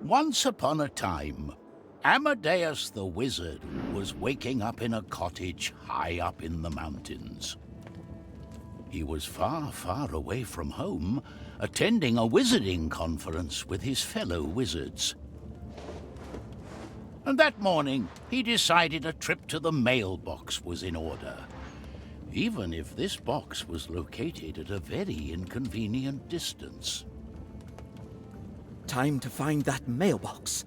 Once upon a time, Amadeus the wizard was waking up in a cottage high up in the mountains. He was far, far away from home, attending a wizarding conference with his fellow wizards. And that morning, he decided a trip to the mailbox was in order, even if this box was located at a very inconvenient distance. Time to find that mailbox.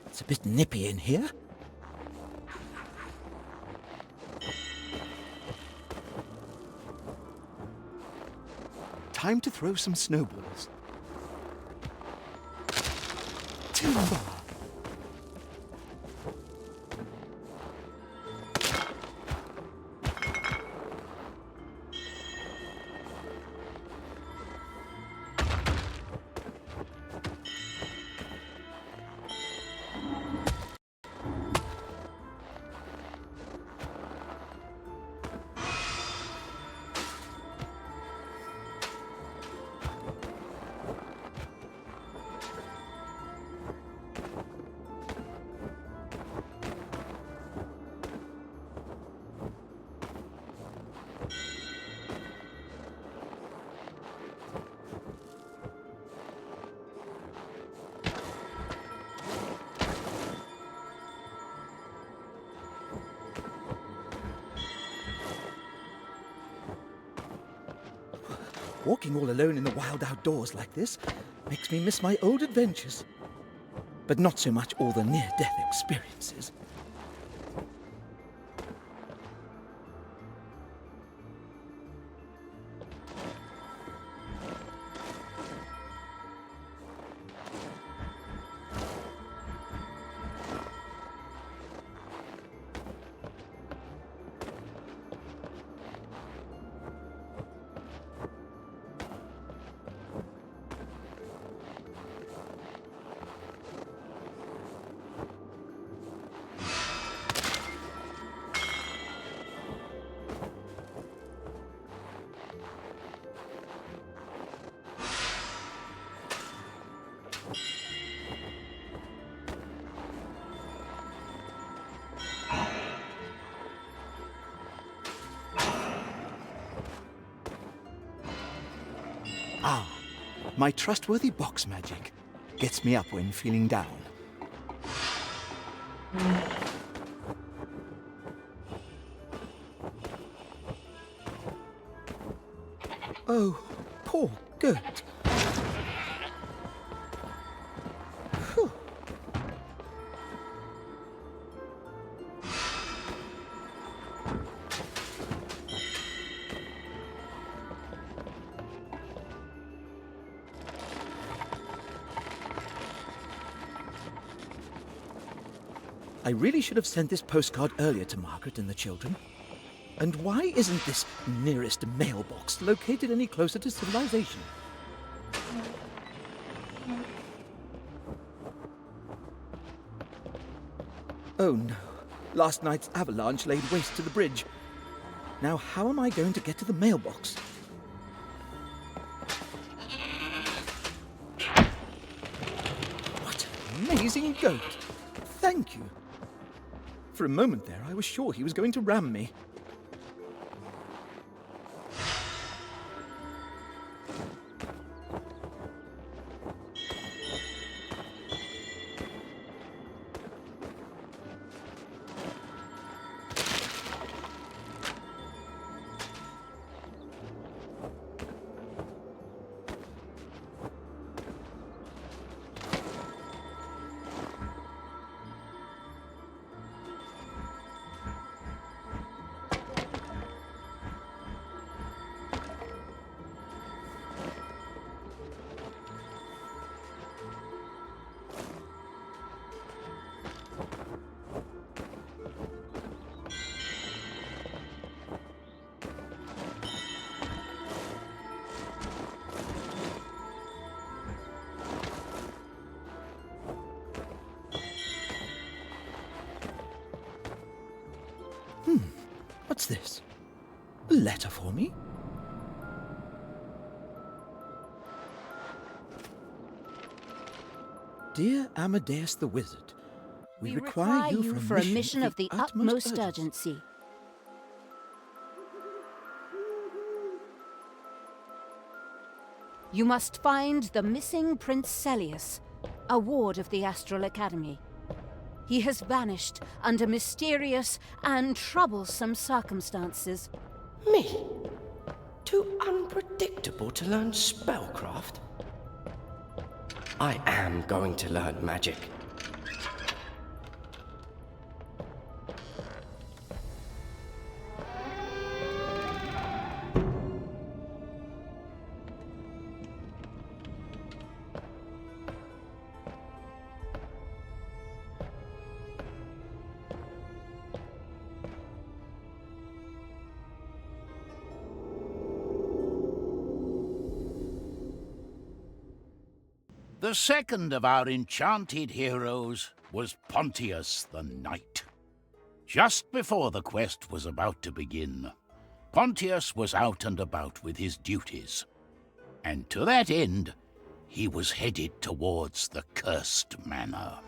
It's a bit nippy in here. Time to throw some snowballs. Timber! Walking all alone in the wild outdoors like this makes me miss my old adventures. But not so much all the near-death experiences. Ah, my trustworthy box magic gets me up when feeling down. Oh, poor goat. Phew. I really should have sent this postcard earlier to Margaret and the children. And why isn't this nearest mailbox located any closer to civilization? Oh no, last night's avalanche laid waste to the bridge. Now how am I going to get to the mailbox? What an amazing goat! Thank you. For a moment there, I was sure he was going to ram me. What's this? A letter for me? Dear Amadeus the Wizard, we require you for a mission of the utmost urgency. You must find the missing Prince Celius, a ward of the Astral Academy. He has vanished under mysterious and troublesome circumstances. Me? Too unpredictable to learn spellcraft? I am going to learn magic. The second of our enchanted heroes was Pontius the Knight. Just before the quest was about to begin, Pontius was out and about with his duties, and to that end, he was headed towards the Cursed Manor.